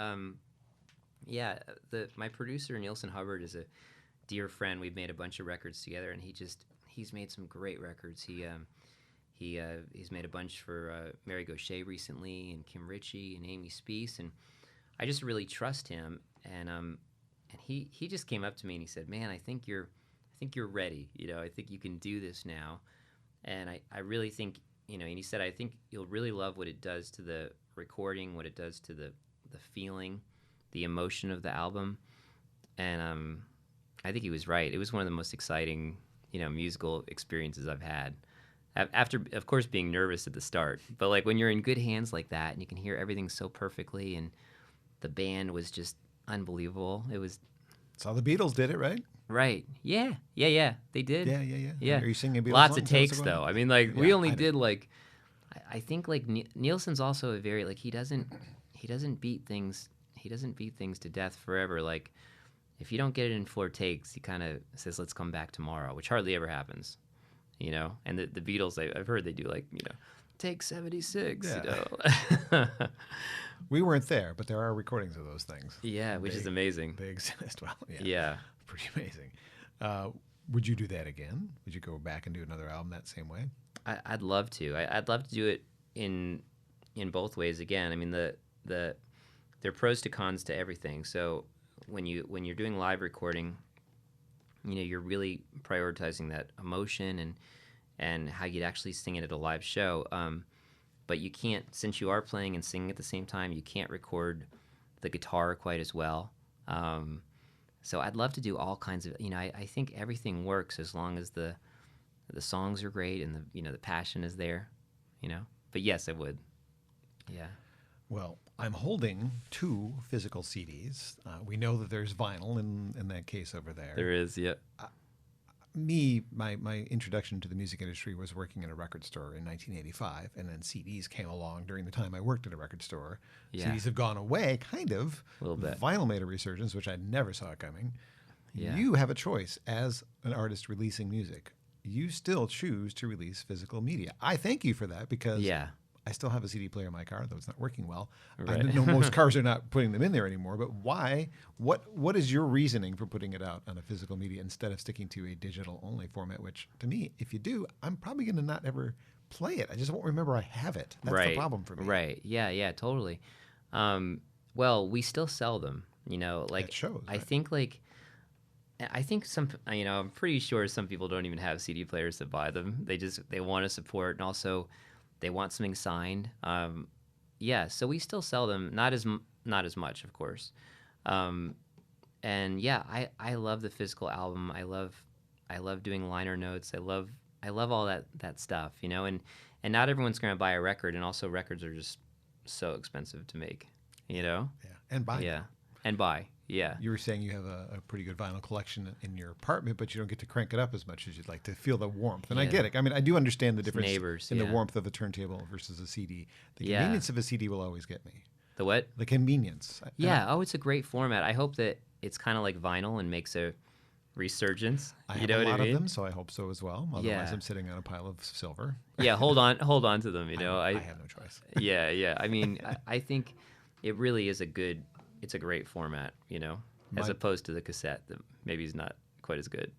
My producer Nielsen Hubbard is a dear friend. We've made a bunch of records together, and he's made some great records. He's made a bunch for Mary Gauthier recently, and Kim Ritchie and Amy Speece, and I just really trust him. And he just came up to me and he said, "Man, I think you're ready. I think you can do this now." And I really think, and he said, "I think you'll really love what it does to the recording, what it does to the feeling, the emotion of the album." And I think he was right. It was one of the most exciting, musical experiences I've had. After, of course, being nervous at the start, but like when you're in good hands like that and you can hear everything so perfectly, and the band was just unbelievable. It was. That's how the Beatles did it, right? Right. Yeah. They did. Yeah. Are you singing a Beatles Lots song? of Tell us takes, about though. it. I mean, like, we Yeah, only I know. did, like, I think, like, Nielsen's also a very, like, he doesn't beat things to death forever. Like, if you don't get it in 4 takes, he kind of says, "Let's come back tomorrow," which hardly ever happens, And the Beatles, I've heard they do, like, take 76, Yeah. We weren't there, but there are recordings of those things. Yeah, which is amazing. They exist. Well, yeah. Yeah. Pretty amazing. Would you do that again? Would you go back and do another album that same way? I'd love to. I'd love to do it in both ways again. I mean, there are pros to cons to everything. So when you're doing live recording, you're really prioritizing that emotion and how you'd actually sing it at a live show. But you can't, since you are playing and singing at the same time, you can't record the guitar quite as well. So I'd love to do all kinds of, I think everything works as long as the songs are great and the passion is there, But yes, I would. Yeah. Well, I'm holding 2 physical CDs. We know that there's vinyl in that case over there. There is, yeah. My introduction to the music industry was working in a record store in 1985, and then CDs came along during the time I worked at a record store. Yeah. CDs have gone away, kind of. A little bit. Vinyl made a resurgence, which I never saw coming. Yeah. You have a choice as an artist releasing music. You still choose to release physical media. I thank you for that because Yeah. I still have a CD player in my car, though it's not working well. Right. I know most cars are not putting them in there anymore, but why? What is your reasoning for putting it out on a physical media instead of sticking to a digital-only format, which, to me, if you do, I'm probably going to not ever play it. I just won't remember I have it. That's the problem for me. Right. Yeah, totally. Well, we still sell them, like It shows, I right? think some, I'm pretty sure some people don't even have CD players to buy them. They want to support, and also they want something signed. So we still sell them, not as much, of course. And yeah, I love the physical album. I love doing liner notes. I love all that stuff, and not everyone's going to buy a record, and also records are just so expensive to make, Yeah, and buy. Yeah, and buy. Yeah. You were saying you have a pretty good vinyl collection in your apartment, but you don't get to crank it up as much as you'd like to feel the warmth. And I Yeah. get it. I mean, I do understand the difference neighbors, in the yeah. warmth of a turntable versus a CD. The Yeah. convenience of a CD will always get me. The what? The convenience. Yeah. Oh, it's a great format. I hope that it's kind of like vinyl and makes a resurgence. I You have know a what lot I mean? of them, so I hope so as well. Otherwise, Yeah. I'm sitting on a pile of silver. Yeah. Hold on to them. I have no choice. Yeah. I mean, I think it really is it's a great format, as My- opposed to the cassette that maybe is not quite as good.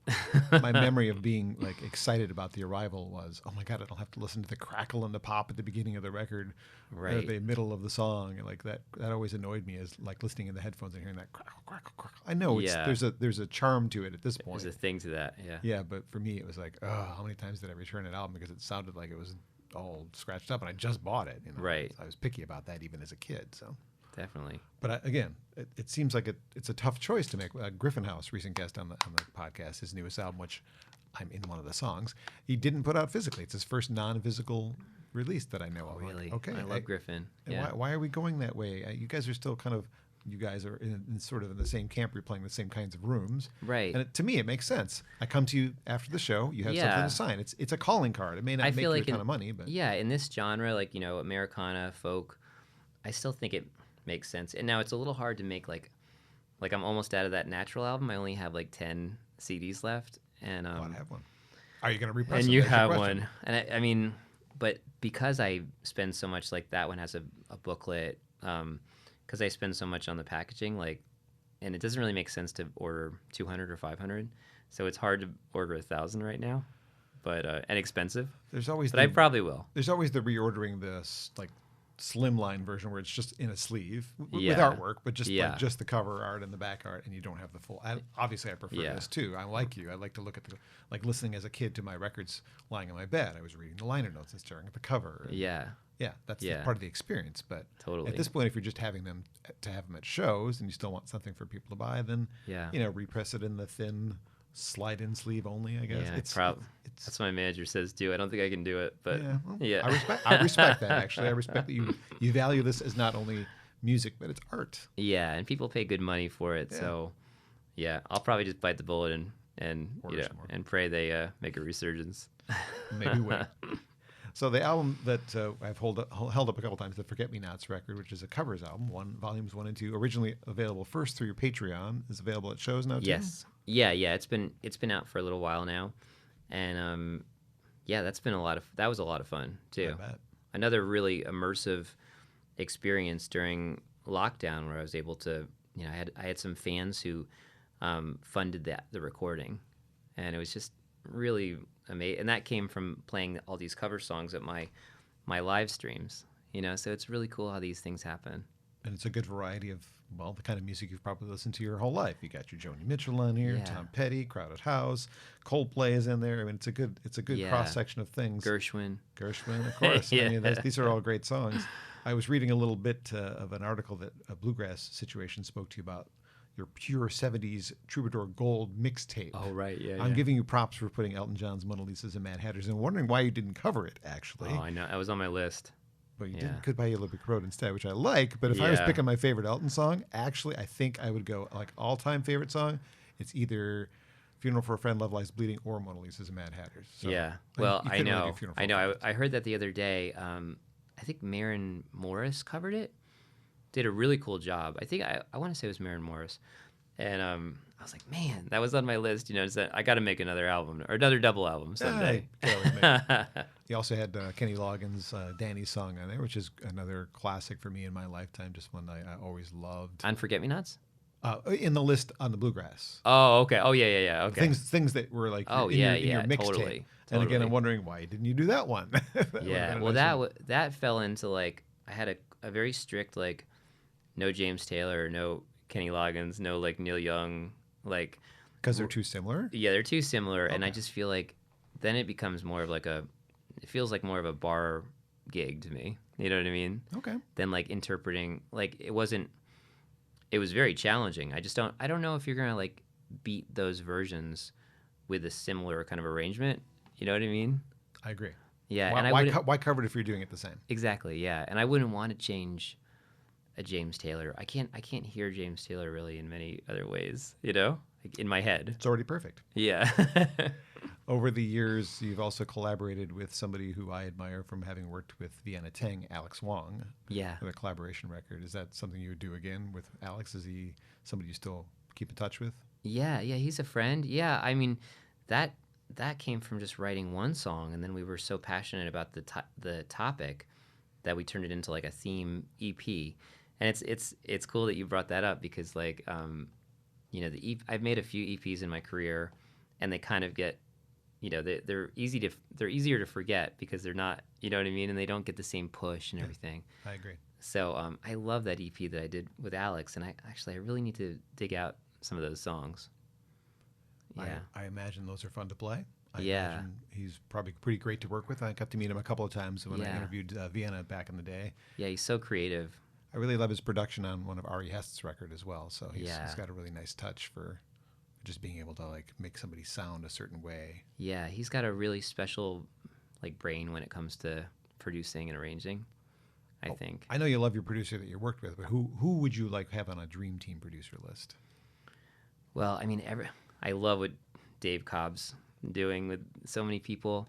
My memory of being like excited about the arrival was, oh my God, I don't have to listen to the crackle and the pop at the beginning of the record, or Right. the middle of the song, and like that always annoyed me, as like listening in the headphones and hearing that crackle, crackle, crackle. I know Yeah. there's a charm to it at this point. There's a thing to that. Yeah. Yeah, but for me, it was like, oh, how many times did I return an album because it sounded like it was all scratched up, and I just bought it. Right. So I was picky about that even as a kid. So, Definitely. but again, it seems like it's a tough choice to make. Griffin House, recent guest on the podcast, his newest album, which I'm in one of the songs, he didn't put out physically. It's his first non-physical release that I know of. Really? Okay. I love Griffin. And Yeah. why are we going that way? You guys are still kind of you guys are in sort of in the same camp. You're playing the same kinds of rooms, Right. And to me, it makes sense. I come to you after the show. You have something to sign. It's a calling card. It may not I make feel you like a ton of money, but yeah, in this genre, like, you know, Americana, folk, I still think it makes sense. And now it's a little hard to make like I'm almost out of that Natural album. I only have like 10 CDs left, and I have one. Are you going to repress and it? you That's your have question. one, and I mean, but because I spend so much, like that one has a booklet, because I spend so much on the packaging, like, and it doesn't really make sense to order 200 or 500, so it's hard to order 1,000 right now, but and expensive. There's always But I probably will. There's always the reordering this like slimline version where it's just in a sleeve with Yeah. artwork, but just Yeah. like just the cover art and the back art, and you don't have the full. Obviously, I prefer Yeah. this too. I like you. I like to look at the like listening as a kid to my records lying on my bed. I was reading the liner notes and staring at the cover. And Yeah. yeah, that's Yeah. part of the experience. But Totally. at this point, if you're just having them to have them at shows and you still want something for people to buy, then Yeah. repress it in the thin slide-in sleeve only. I guess Yeah, it's that's what my manager says too. I don't think I can do it, but yeah, well, yeah. I respect that actually. I respect that you value this as not only music but it's art. Yeah, and people pay good money for it, Yeah. so yeah, I'll probably just bite the bullet and Order some more. and pray they make a resurgence. Maybe wait. So the album that I've held up a couple times, the Forget Me Nots record, which is a covers album, volumes 1 and 2, originally available first through your Patreon, is available at shows now too. Yes, yeah, it's been out for a little while now, and yeah, that was a lot of fun too. I bet. Another really immersive experience during lockdown where I was able to, I had some fans who funded the recording, and it was just really amazing. And that came from playing all these cover songs at my live streams, so it's really cool how these things happen. And it's a good variety of, well, the kind of music you've probably listened to your whole life. You got your Joni Mitchell on here, Yeah. Tom Petty, Crowded House, Coldplay is in there. I mean, it's a good Yeah. cross section of things. Gershwin. Gershwin, of course. I mean, Yeah. these are all great songs. I was reading a little bit of an article that a Bluegrass Situation spoke to you about your pure 70s Troubadour Gold mixtape. Oh, right, yeah. I'm giving you props for putting Elton John's Mona Lisas and Mad Hatters and wondering why you didn't cover it, actually. Oh, I know. That was on my list. But you Yeah. did Goodbye Yellow Brick Road instead, which I like. But if I was Yeah. picking my favorite Elton song, actually, I think I would go like all-time favorite song. It's either Funeral for a Friend, Love Lies Bleeding, or Mona Lisa's and Mad Hatters. So, Yeah. you Well, I couldn't really know. do Funeral for I a know. Friend. I heard that the other day. I think Maren Morris covered it. Did a really cool job. I think I want to say it was Maren Morris. And I was like, man, that was on my list. So I got to make another album or another double album someday. You also had Kenny Loggins' Danny's song on there, which is another classic for me in my lifetime, just one I always loved. On Forget Me Nots? In the list on the Bluegrass. Oh, okay. Oh, yeah. Okay. Things that were like Oh, in yeah, your mixtape. totally. And again, Totally. I'm wondering, why didn't you do that one? Yeah. Well, that fell into like, I had a very strict, like, no James Taylor, no Kenny Loggins, no like Neil Young, like. Because they're too similar? Yeah, they're too similar. And I Okay. just feel like then it becomes more of like it feels like more of a bar gig to me. You know what I mean? Okay. Than like interpreting, like it was very challenging. I don't know if you're going to like beat those versions with a similar kind of arrangement. You know what I mean? I agree. Yeah. Why, and I why, wouldn't, co- why cover it if you're doing it the same? exactly. Yeah. And I wouldn't want to change a James Taylor. I can't hear James Taylor really in many other ways, like in my head. It's already perfect. Yeah. Over the years, you've also collaborated with somebody who I admire from having worked with Vienna Teng, Alex Wong, Yeah. with a collaboration record. Is that something you would do again with Alex? Is he somebody you still keep in touch with? Yeah, he's a friend. Yeah, I mean, that came from just writing one song, and then we were so passionate about the topic that we turned it into like a theme EP. And it's cool that you brought that up because like I've made a few EPs in my career, and they kind of get they're easier to forget because they're not, you know what I mean, and they don't get the same push and everything. I agree. So I love that EP that I did with Alex, and I really need to dig out some of those songs. Yeah. I imagine those are fun to play. I Yeah. imagine he's probably pretty great to work with. I got to meet him a couple of times when I Yeah. interviewed Vienna back in the day. Yeah, he's so creative. I really love his production on one of Ari Hest's record as well. So he's Yeah. got a really nice touch for just being able to like make somebody sound a certain way. Yeah, he's got a really special like brain when it comes to producing and arranging. I think. I know you love your producer that you worked with, but who would you like have on a dream team producer list? Well, I mean, I love what Dave Cobb's doing with so many people,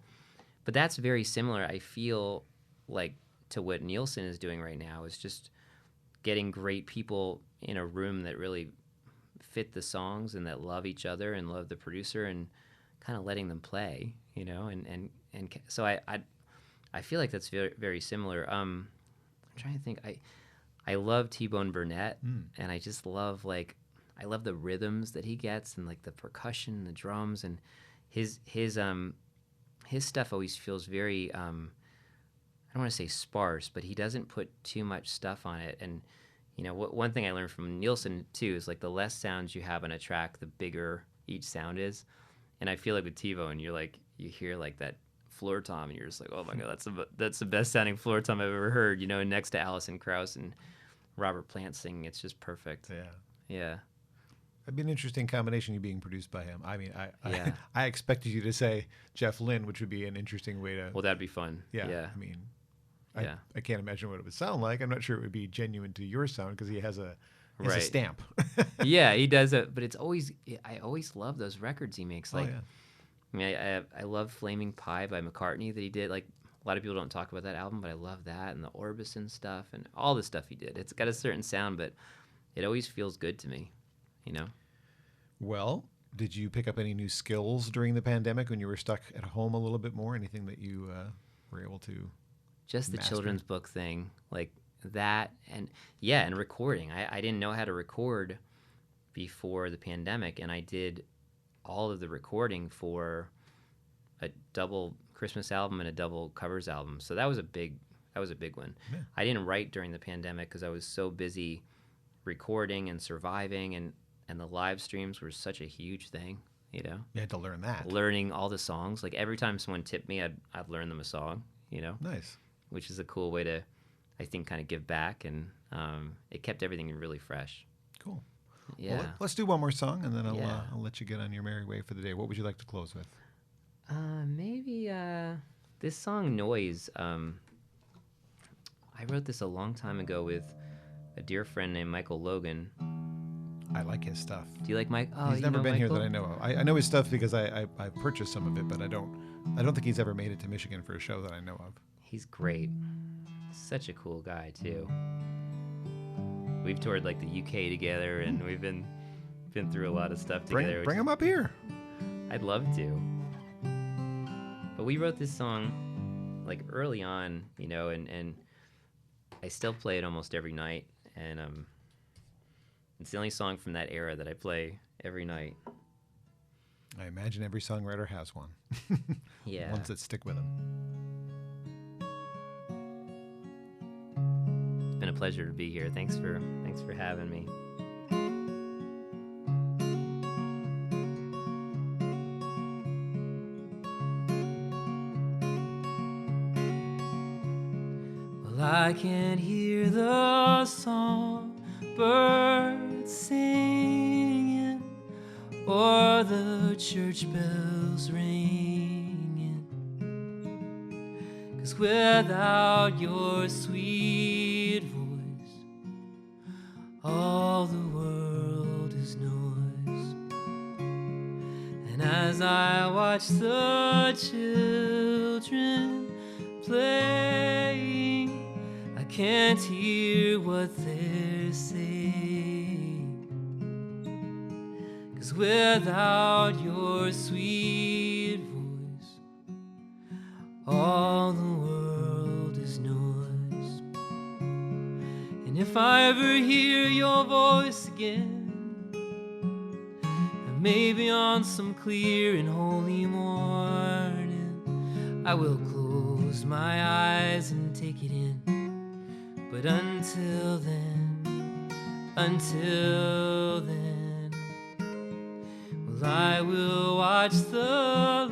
but that's very similar, I feel like, to what Nielsen is doing right now, is just getting great people in a room that really fit the songs and that love each other and love the producer and kind of letting them play, you know, and so I feel like that's very, very similar. I'm trying to think. I love T-Bone Burnett, and I just love, like, I love the rhythms that he gets and, like, the percussion, the drums, and his stuff always feels very I don't want to say sparse, but he doesn't put too much stuff on it. And you know, one thing I learned from Nielsen too is, like, the less sounds you have on a track, the bigger each sound is. And I feel like with T-Bone, you hear like that floor tom, and you're just like, oh my god, that's the best sounding floor tom I've ever heard. You know, next to Alison Krauss and Robert Plant singing, it's just perfect. Yeah. It'd be an interesting combination, you being produced by him. I mean, Yeah. I expected you to say Jeff Lynne, which would be an interesting way to. Well, that'd be fun. Yeah. I mean, Yeah. I can't imagine what it would sound like. I'm not sure it would be genuine to your sound because he has a Right. stamp. Yeah, he does it, but I always love those records he makes. Like, yeah. I mean, I love Flaming Pie by McCartney that he did. Like, a lot of people don't talk about that album, but I love that, and the Orbison stuff and all the stuff he did. It's got a certain sound, but it always feels good to me, you know? Well, did you pick up any new skills during the pandemic when you were stuck at home a little bit more? Anything that you were able to Just the master? children's book thing, like that, and recording. I didn't know how to record before the pandemic, and I did all of the recording for a double Christmas album and a double covers album. So that was a big one. Yeah. I didn't write during the pandemic because I was so busy recording and surviving, and the live streams were such a huge thing, you know? You had to learn that. Learning all the songs. Like, every time someone tipped me, I'd learn them a song, you know? Nice. Which is a cool way to, I think, kind of give back, and it kept everything really fresh. Cool. Yeah. Well, let's do one more song, and then Yeah. I'll let you get on your merry way for the day. What would you like to close with? Maybe this song, Noise. I wrote this a long time ago with a dear friend named Michael Logan. I like his stuff. Do you like Mike? Oh, He's you never know been here Michael? that I know of. I know his stuff because I purchased some of it, but I don't think he's ever made it to Michigan for a show that I know of. He's great. Such a cool guy, too. We've toured, like, the UK together, and we've been through a lot of stuff together. Bring him up here. I'd love to. But we wrote this song, like, early on, you know, and I still play it almost every night, and it's the only song from that era that I play every night. I imagine every songwriter has one. Yeah. Ones that stick with them. It's been a pleasure to be here. Thanks for having me. Well, I can hear the songbirds singing, or the church bells ringing. 'Cause without your sweet voice, all the world is noise. And as I watch the children playing, I can't hear what they're saying. 'Cause without your sweet voice, all the world is noise. And if I ever hear your voice again, and maybe on some clear and holy morning, I will close my eyes and take it in. But until then, well, I will watch the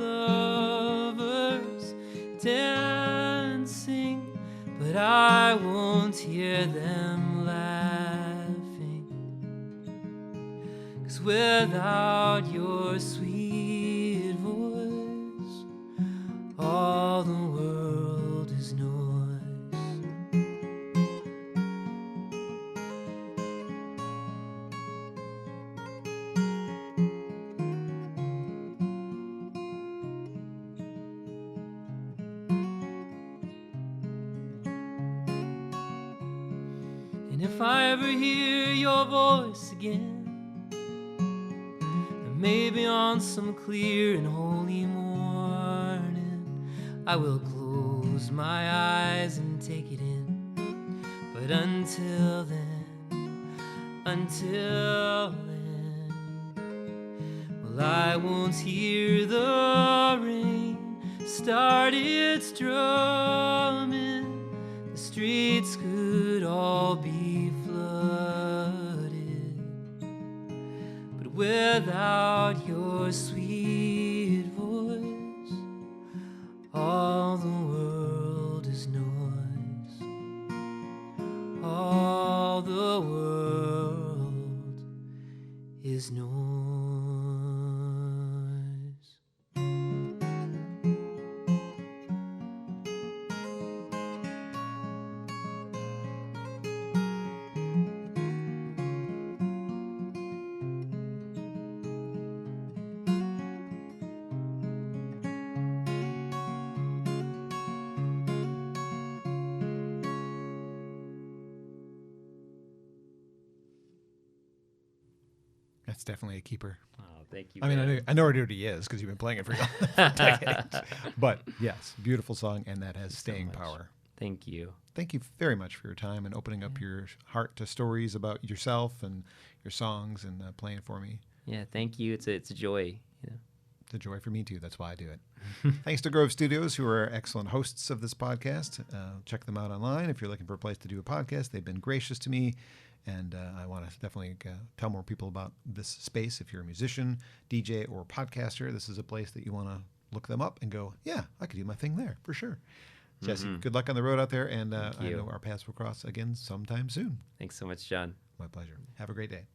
lovers dancing, but I won't hear them laughing. 'Cause without your sweet voice, all the world is noise. And if I ever hear your voice again, and maybe on some clear and holy morning, I will close my eyes and take it in. But until then, well, I won't hear the rain start its drumming. The streets could all be flooded, but without your sweet voice, all the world is noise. All the world is noise. That's definitely a keeper. Oh, thank you. I mean, man. I know who he is because you've been playing it for decades. But yes, beautiful song, and that has staying power. Thank you. Thank you very much for your time and opening up your heart to stories about yourself and your songs and playing for me. Yeah, thank you. It's a joy. You know. It's a joy for me too. That's why I do it. Thanks to Grove Studios, who are excellent hosts of this podcast. Check them out online if you're looking for a place to do a podcast. They've been gracious to me. And I want to definitely tell more people about this space. If you're a musician, DJ, or podcaster, this is a place that you want to look them up and go, yeah, I could do my thing there for sure. Jesse, good luck on the road out there. And I know our paths will cross again sometime soon. Thanks so much, John. My pleasure. Have a great day.